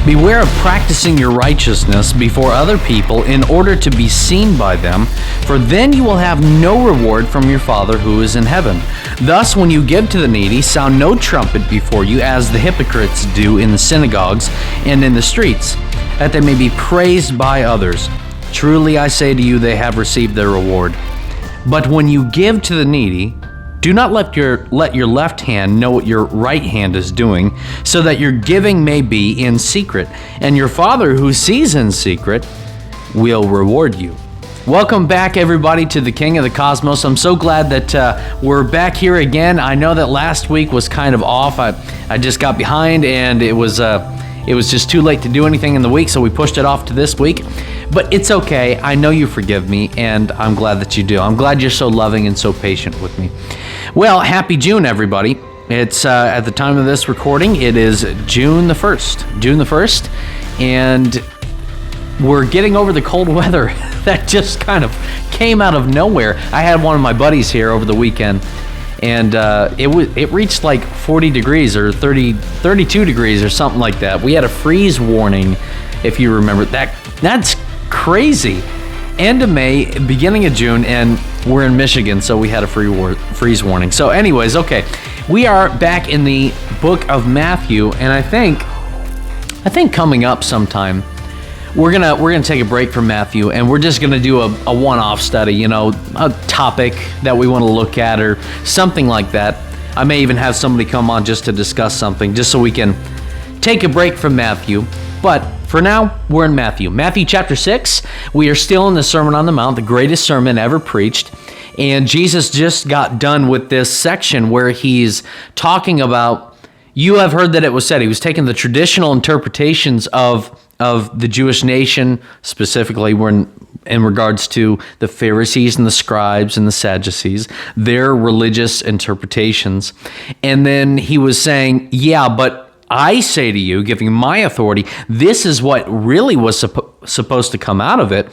Beware of practicing your righteousness before other people in order to be seen by them, for then you will have no reward from your Father who is in heaven. Thus, when you give to the needy, sound no trumpet before you, as the hypocrites do in the synagogues and in the streets, that they may be praised by others. Truly I say to you, they have received their reward. But when you give to the needy, do not let your left hand know what your right hand is doing, so that your giving may be in secret, and your Father who sees in secret will reward you. Welcome back, everybody, to the King of the Cosmos. I'm so glad that we're back here again. I know that last week was kind of off. I just got behind, and it was just too late to do anything in the week, so we pushed it off to this week. But it's okay. I know you forgive me, and I'm glad that you do. I'm glad you're so loving and so patient with me. Well, happy June, everybody. It's at the time of this recording, it is June the 1st, and we're getting over the cold weather that just kind of came out of nowhere. I had one of my buddies here over the weekend, and it reached like 40 degrees or 32 degrees or something like that. We had a freeze warning, if you remember. That's crazy. End of May, beginning of June, and we're in Michigan, so we had a freeze warning. So anyways, okay, we are back in the book of Matthew, and I think coming up sometime, we're gonna take a break from Matthew, and we're just gonna do a one-off study, a topic that we want to look at or something like that. I may even have somebody come on just to discuss something, just so we can take a break from Matthew. But for now, we're in Matthew. Matthew chapter 6, we are still in the Sermon on the Mount, the greatest sermon ever preached. And Jesus just got done with this section where he's talking about, you have heard that it was said. He was taking the traditional interpretations of the Jewish nation, specifically in regards to the Pharisees and the scribes and the Sadducees, their religious interpretations. And then he was saying, yeah, but I say to you, giving my authority, this is what really was supposed to come out of it,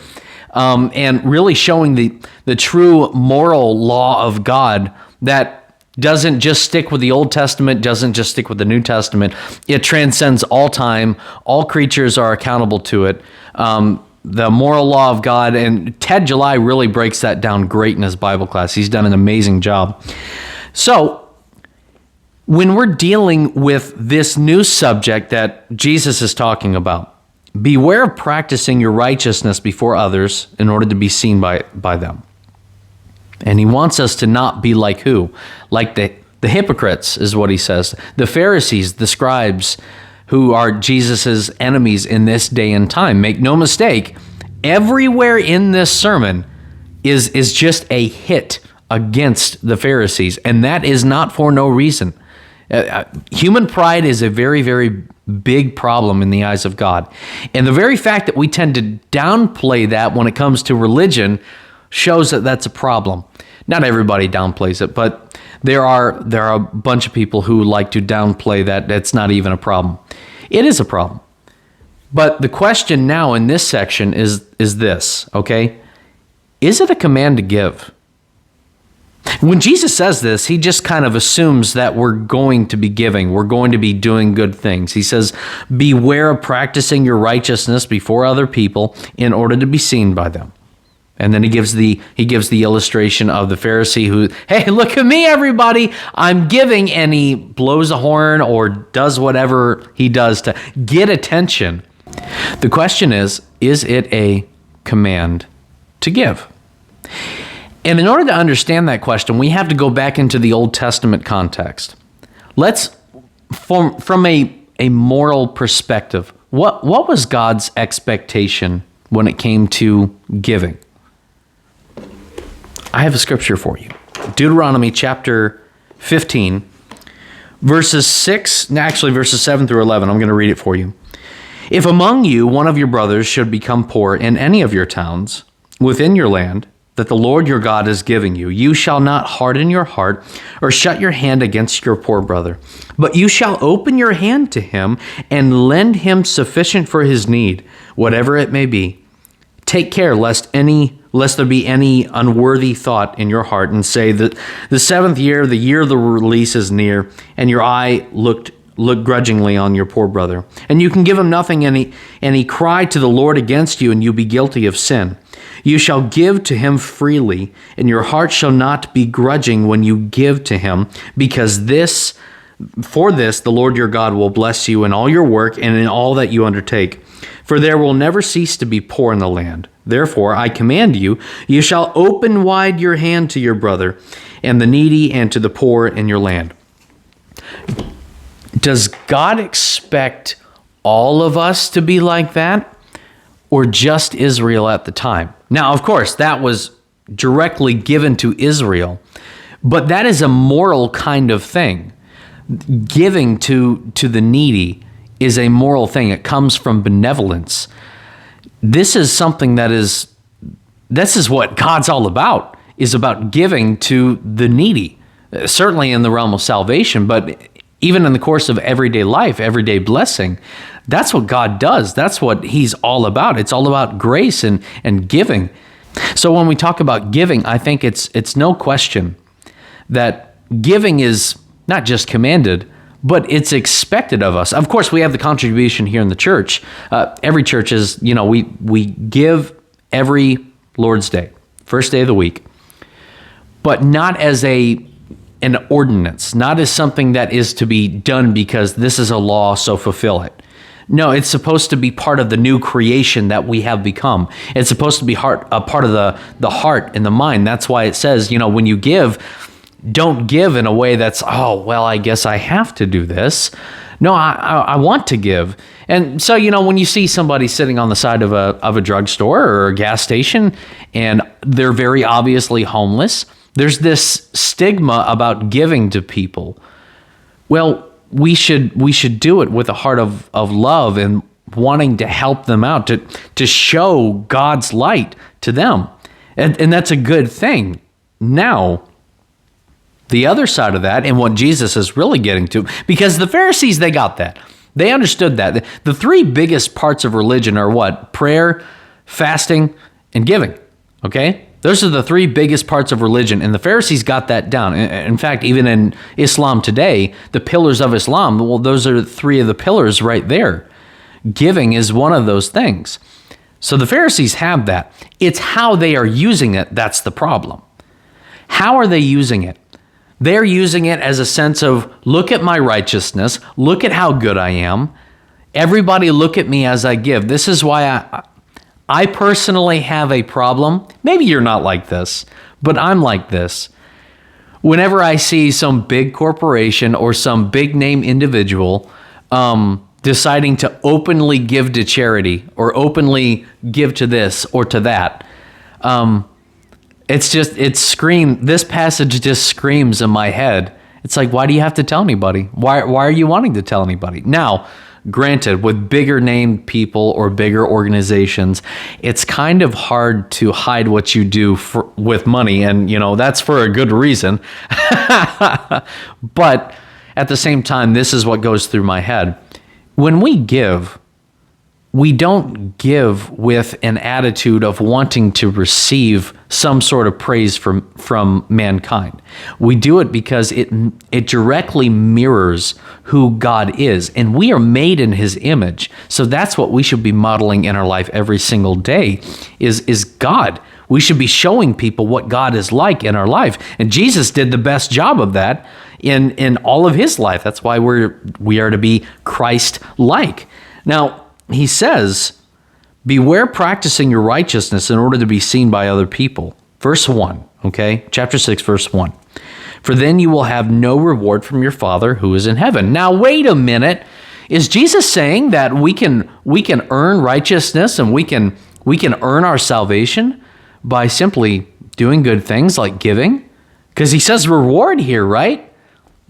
and really showing the true moral law of God that doesn't just stick with the Old Testament, doesn't just stick with the New Testament. It transcends all time. All creatures are accountable to it. The moral law of God, and Ted July really breaks that down great in his Bible class. He's done an amazing job. So, when we're dealing with this new subject that Jesus is talking about, beware of practicing your righteousness before others in order to be seen by them. And he wants us to not be like who? Like the hypocrites is what he says. The Pharisees, the scribes, who are Jesus's enemies in this day and time. Make no mistake, everywhere in this sermon is just a hit against the Pharisees, and that is not for no reason. Human pride is a very, very big problem in the eyes of God. And the very fact that we tend to downplay that when it comes to religion shows that that's a problem. Not everybody downplays it, but there are a bunch of people who like to downplay that. That's not even a problem. It is a problem. But the question now in this section is this, okay? Is it a command to give? When Jesus says this, he just kind of assumes that we're going to be giving. We're going to be doing good things. He says, beware of practicing your righteousness before other people in order to be seen by them. And then he gives the illustration of the Pharisee who, hey, look at me, everybody. I'm giving, and he blows a horn or does whatever he does to get attention. The question is it a command to give? And in order to understand that question, we have to go back into the Old Testament context. Let's, from a moral perspective, what was God's expectation when it came to giving? I have a scripture for you. Deuteronomy chapter 15, verses 7 through 11. I'm going to read it for you. If among you one of your brothers should become poor in any of your towns within your land, that the Lord your God is giving you, you shall not harden your heart or shut your hand against your poor brother, but you shall open your hand to him and lend him sufficient for his need, whatever it may be. Take care lest there be any unworthy thought in your heart, and say that the seventh year, the year of the release is near, and your eye looked look grudgingly on your poor brother. And you can give him nothing, and he cry to the Lord against you, and you be guilty of sin. You shall give to him freely, and your heart shall not be grudging when you give to him, because for this the Lord your God will bless you in all your work and in all that you undertake. For there will never cease to be poor in the land. Therefore, I command you, you shall open wide your hand to your brother and the needy and to the poor in your land. Does God expect all of us to be like that, or just Israel at the time? Now, of course, that was directly given to Israel, but that is a moral kind of thing. Giving to the needy is a moral thing. It comes from benevolence. This is something this is what God's all about, is about giving to the needy, certainly in the realm of salvation, but even in the course of everyday life, everyday blessing. That's what God does. That's what he's all about. It's all about grace and giving. So when we talk about giving, I think it's no question that giving is not just commanded, but it's expected of us. Of course, we have the contribution here in the church. Every church is, we give every Lord's Day, first day of the week, but not as an ordinance, not as something that is to be done because this is a law, so fulfill it. No, it's supposed to be part of the new creation that we have become. It's supposed to be a part of the heart and the mind. That's why it says, when you give, don't give in a way that's, I guess I have to do this. No, I want to give. And so, when you see somebody sitting on the side of a drugstore or a gas station and they're very obviously homeless, there's this stigma about giving to people. Well, we should do it with a heart of love and wanting to help them out, to show God's light to them. And that's a good thing. Now, the other side of that, and what Jesus is really getting to, because the Pharisees, they got that. They understood that. The three biggest parts of religion are what? Prayer, fasting, and giving. Okay? Those are the three biggest parts of religion, and the Pharisees got that down. In fact, even in Islam today, the pillars of Islam, well, those are three of the pillars right there. Giving is one of those things. So the Pharisees have that. It's how they are using it that's the problem. How are they using it? They're using it as a sense of, look at my righteousness, look at how good I am. Everybody look at me as I give. This is why I personally have a problem. Maybe you're not like this, but I'm like this. Whenever I see some big corporation or some big name individual deciding to openly give to charity or openly give to this or to that, this passage just screams in my head. It's like, why do you have to tell anybody? Why are you wanting to tell anybody? Now, granted, with bigger named people or bigger organizations, it's kind of hard to hide what you do with money, and that's for a good reason. But at the same time, this is what goes through my head. When we give, we don't give with an attitude of wanting to receive some sort of praise from mankind. We do it because it directly mirrors who God is, and we are made in his image. So that's what we should be modeling in our life every single day is God. We should be showing people what God is like in our life. And Jesus did the best job of that in all of his life. That's why we are to be Christ-like. Now, he says, beware practicing your righteousness in order to be seen by other people. Verse 1, okay? Chapter 6, verse 1. For then you will have no reward from your Father who is in heaven. Now, wait a minute. Is Jesus saying that we can earn righteousness and we can earn our salvation by simply doing good things like giving? Because he says reward here, right?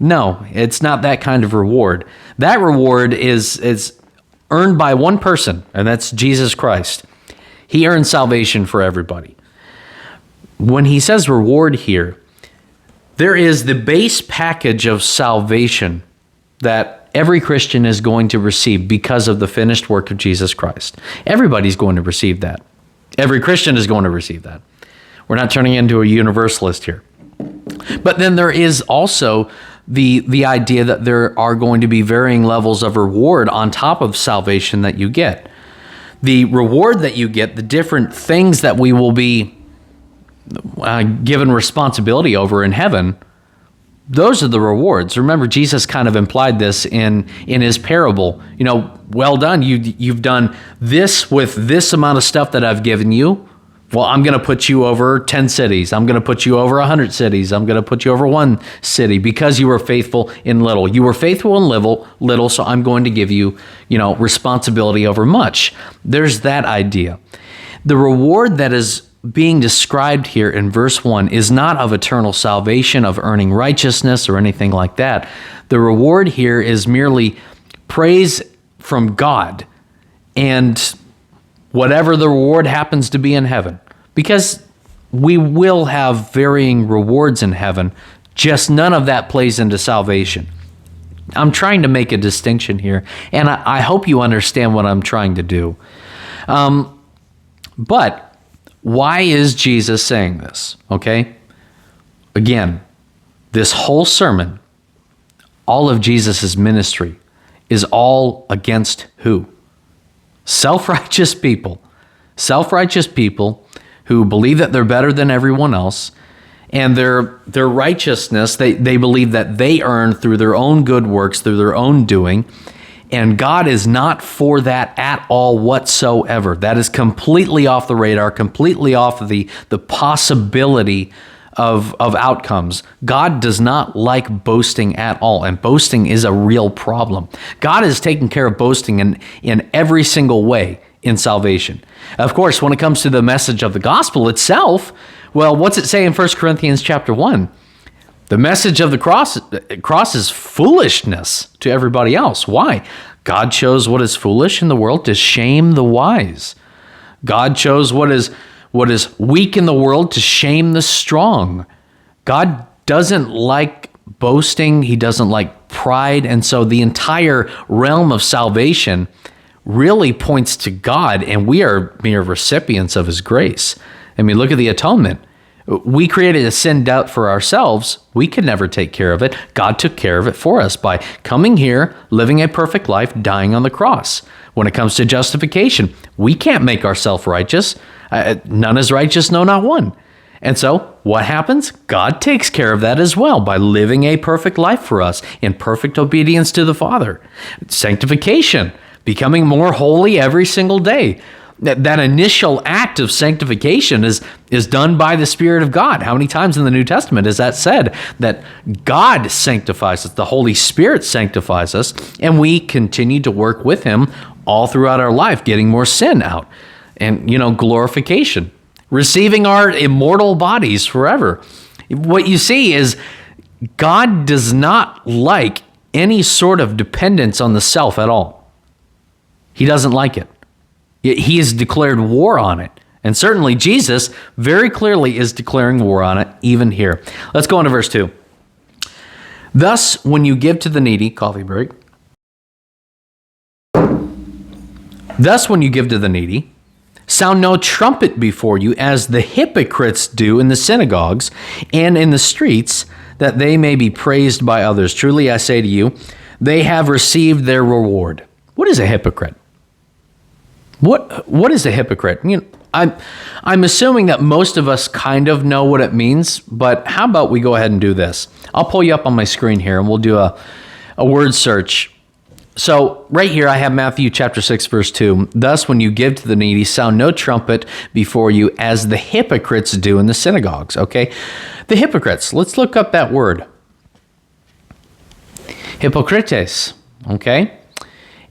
No, it's not that kind of reward. That reward is earned by one person, and that's Jesus Christ. He earns salvation for everybody. When he says reward here, there is the base package of salvation that every Christian is going to receive because of the finished work of Jesus Christ. Everybody's going to receive that. Every Christian is going to receive that. We're not turning into a universalist here. But then there is also the idea that there are going to be varying levels of reward on top of salvation that you get. The reward that you get, the different things that we will be given responsibility over in heaven, those are the rewards. Remember, Jesus kind of implied this in his parable. Well done, you've done this with this amount of stuff that I've given you. Well, I'm going to put you over 10 cities. I'm going to put you over 100 cities. I'm going to put you over one city because you were faithful in little. You were faithful in little, so I'm going to give you, responsibility over much. There's that idea. The reward that is being described here in verse 1 is not of eternal salvation, of earning righteousness or anything like that. The reward here is merely praise from God and whatever the reward happens to be in heaven. Because we will have varying rewards in heaven, just none of that plays into salvation. I'm trying to make a distinction here, and I hope you understand what I'm trying to do. But why is Jesus saying this? Okay? Again, this whole sermon, all of Jesus' ministry, is all against who? Self-righteous people who believe that they're better than everyone else, and their righteousness, they believe that they earn through their own good works, through their own doing, and God is not for that at all whatsoever. That is completely off the radar, completely off of the possibility of outcomes. God does not like boasting at all, and boasting is a real problem. God is taking care of boasting in every single way in salvation. Of course, when it comes to the message of the gospel itself, well, what's it say in 1 Corinthians chapter 1? The message of the cross is foolishness to everybody else. Why? God chose what is foolish in the world to shame the wise. God chose what is weak in the world to shame the strong. God doesn't like boasting. He doesn't like pride. And so the entire realm of salvation really points to God, and we are mere recipients of his grace. I mean, look at the atonement. We created a sin debt for ourselves. We could never take care of it. God took care of it for us by coming here, living a perfect life, dying on the cross. When it comes to justification, we can't make ourselves righteous. None is righteous, no, not one. And so what happens? God takes care of that as well by living a perfect life for us in perfect obedience to the Father. Sanctification, becoming more holy every single day. That initial act of sanctification is done by the Spirit of God. How many times in the New Testament is that said? That God sanctifies us, the Holy Spirit sanctifies us, and we continue to work with him all throughout our life, getting more sin out. And, glorification, receiving our immortal bodies forever. What you see is God does not like any sort of dependence on the self at all. He doesn't like it. He has declared war on it. And certainly Jesus very clearly is declaring war on it even here. Let's go on to verse 2. Thus, when you give to the needy, coffee break. Thus, when you give to the needy, sound no trumpet before you, as the hypocrites do in the synagogues and in the streets, that they may be praised by others. Truly, I say to you, they have received their reward. What is a hypocrite? What is a hypocrite? I'm assuming that most of us kind of know what it means, but how about we go ahead and do this? I'll pull you up on my screen here, and we'll do a word search. So right here, I have Matthew chapter 6, verse 2. Thus, when you give to the needy, sound no trumpet before you, as the hypocrites do in the synagogues. Okay, the hypocrites. Let's look up that word. Hypocrites. Okay,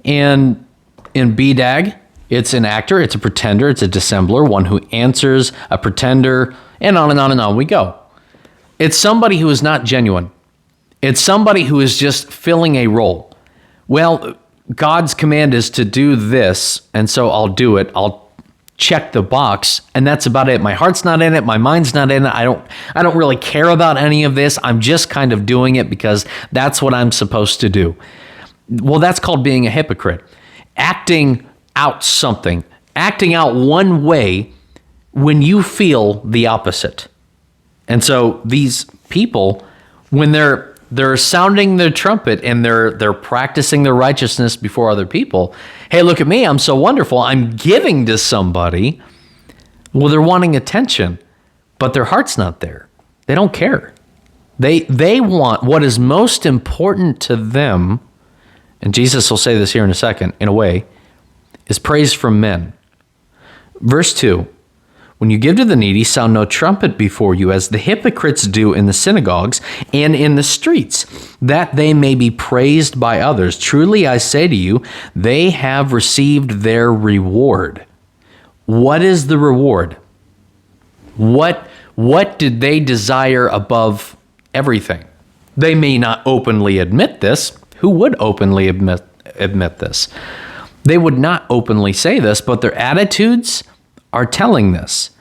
and in BDAG, it's an actor, it's a pretender, it's a dissembler, one who answers, a pretender, and on and on and on we go. It's somebody who is not genuine. It's somebody who is just filling a role. Well, God's command is to do this, and so I'll do it. I'll check the box, and that's about it. My heart's not in it. My mind's not in it. I don't really care about any of this. I'm just kind of doing it because that's what I'm supposed to do. Well, that's called being a hypocrite. Acting out something, acting out one way when you feel the opposite. And so these people, when they're they're sounding the trumpet and they're practicing their righteousness before other people. Hey, look at me, I'm so wonderful. I'm giving to somebody. Well, they're wanting attention, but their heart's not there. They don't care. They want what is most important to them, and Jesus will say this here in a second, in a way, is praise from men. Verse 2, when you give to the needy, sound no trumpet before you, as the hypocrites do in the synagogues and in the streets, that they may be praised by others. Truly I say to you, they have received their reward. What is the reward? What did they desire above everything? They may not openly admit this. Who would openly admit this? They would not openly say this, but their attitudes are telling this.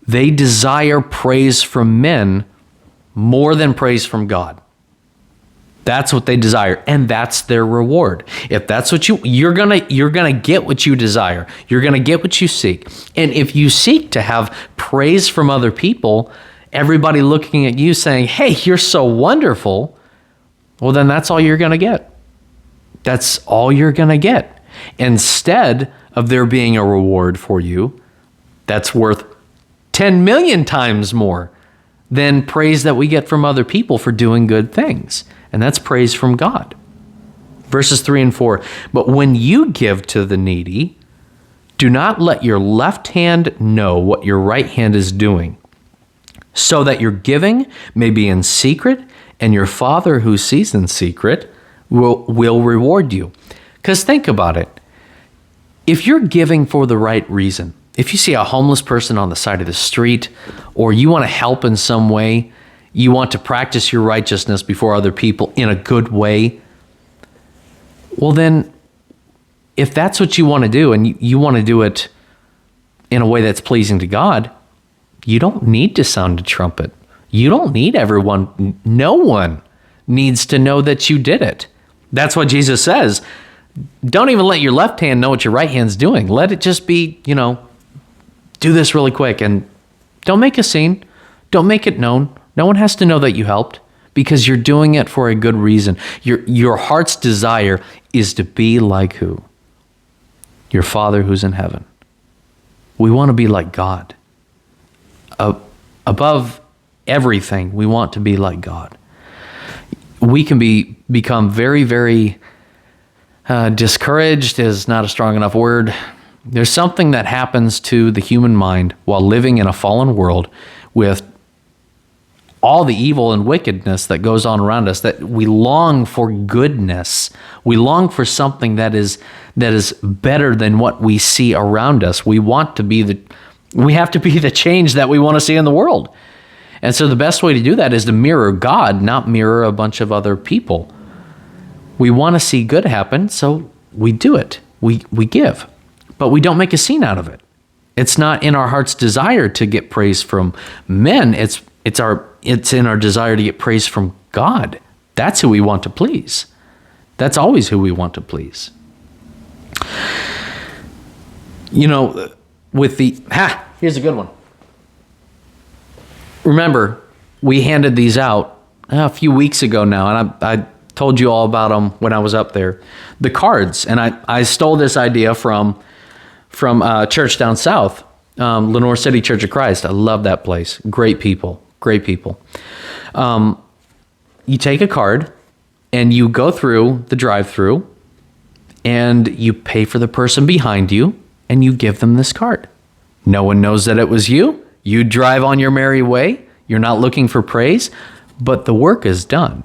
They desire praise from men more than praise from God. That's what they desire, and that's their reward. If that's what you're gonna get what you desire. You're gonna get what you seek. And if you seek to have praise from other people, everybody looking at you saying, "Hey, you're so wonderful," well, then that's all you're gonna get. That's all you're gonna get. Instead of there being a reward for you that's worth 10 million times more than praise that we get from other people for doing good things. And that's praise from God. Verses 3 and 4, but when you give to the needy, do not let your left hand know what your right hand is doing, so that your giving may be in secret, and your Father who sees in secret will reward you. Because think about it. If you're giving for the right reason, if you see a homeless person on the side of the street, or you want to help in some way, you want to practice your righteousness before other people in a good way, well then, if that's what you want to do, and you want to do it in a way that's pleasing to God, you don't need to sound a trumpet. You don't need everyone. No one needs to know that you did it. That's what Jesus says. Don't even let your left hand know what your right hand's doing. Let it just be, do this really quick, and don't make a scene. Don't make it known. No one has to know that you helped, because you're doing it for a good reason. Your heart's desire is to be like who? Your Father who's in heaven. We want to be like God. Above everything, we want to be like God. We can become very, very discouraged is not a strong enough word. There's something that happens to the human mind while living in a fallen world with all the evil and wickedness that goes on around us, that we long for goodness. We long for something that is better than what we see around us. We have to be the change that we want to see in the world. And so the best way to do that is to mirror God, not mirror a bunch of other people. We want to see good happen, so we do it. We give, but we don't make a scene out of it. It's not in our heart's desire to get praise from men. It's in our desire to get praise from God. That's who we want to please. That's always who we want to please. Here's a good one. Remember, we handed these out a few weeks ago now, and I told you all about them when I was up there. The cards, and I stole this idea from a church down south, Lenore City Church of Christ. I love that place. Great people. You take a card and you go through the drive-through and you pay for the person behind you and you give them this card. No one knows that it was you. You drive on your merry way. You're not looking for praise, but the work is done.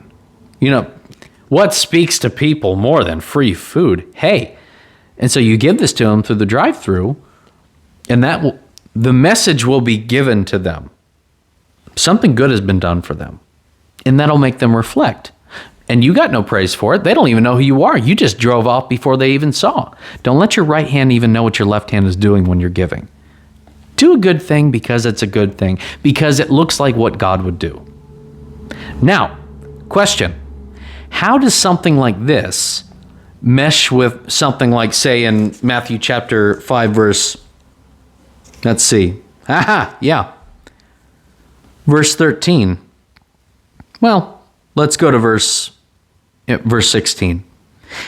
What speaks to people more than free food? Hey. And so you give this to them through the drive-through, and the message will be given to them. Something good has been done for them, and that'll make them reflect. And you got no praise for it. They don't even know who you are. You just drove off before they even saw. Don't let your right hand even know what your left hand is doing when you're giving. Do a good thing because it's a good thing, because it looks like what God would do. Now, question. How does something like this mesh with something like, say, in Matthew chapter 5, verse, let's see. Verse 13. Well, Let's go to verse 16.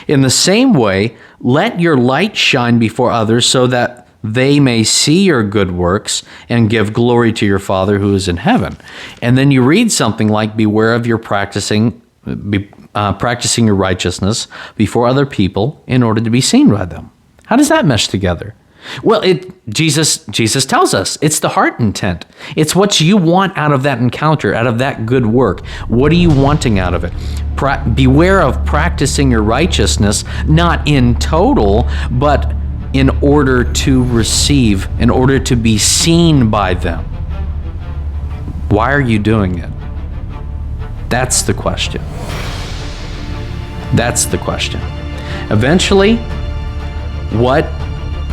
In the same way, let your light shine before others so that they may see your good works and give glory to your Father who is in heaven. And then you read something like, beware of your practicing your righteousness before other people in order to be seen by them. How does that mesh together? Well, Jesus tells us it's the heart intent. It's what you want out of that encounter, out of that good work. What are you wanting out of it? Beware of practicing your righteousness, not in total, but in order to receive, in order to be seen by them. Why are you doing it? That's the question. That's the question. Eventually, what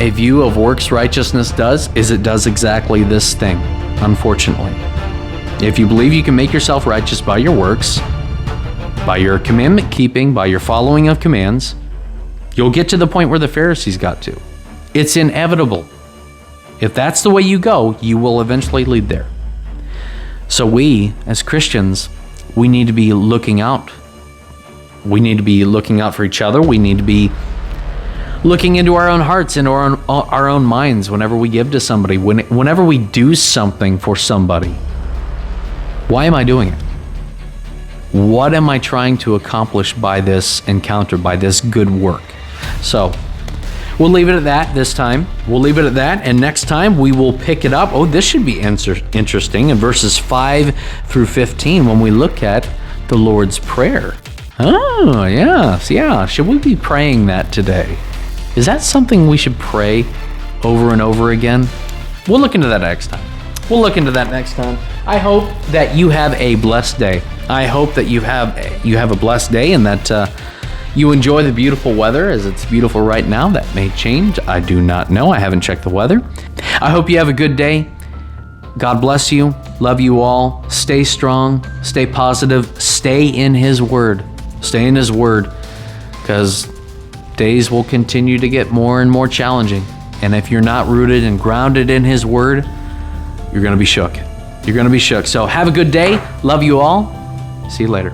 a view of works righteousness does is it does exactly this thing, unfortunately. If you believe you can make yourself righteous by your works, by your commandment keeping, by your following of commands, you'll get to the point where the Pharisees got to. It's inevitable. If that's the way you go, you will eventually lead there. So we, as Christians, we need to be looking out. We need to be looking out for each other. We need to be looking into our own hearts, into our own minds whenever we give to somebody, whenever we do something for somebody. Why am I doing it? What am I trying to accomplish by this encounter, by this good work? So we'll leave it at that this time. We'll leave it at that, and next time we will pick it up. Oh, this should be interesting in verses 5 through 15 when we look at the Lord's Prayer. Oh, yes, yeah. Should we be praying that today? Is that something we should pray over and over again? We'll look into that next time. I hope that you have a blessed day. I hope that you have a blessed day and that you enjoy the beautiful weather as it's beautiful right now. That may change. I do not know. I haven't checked the weather. I hope you have a good day. God bless you. Love you all. Stay strong. Stay positive. Stay in His Word. Stay in His Word, because days will continue to get more and more challenging. And if you're not rooted and grounded in His Word, you're going to be shook. So have a good day. Love you all. See you later.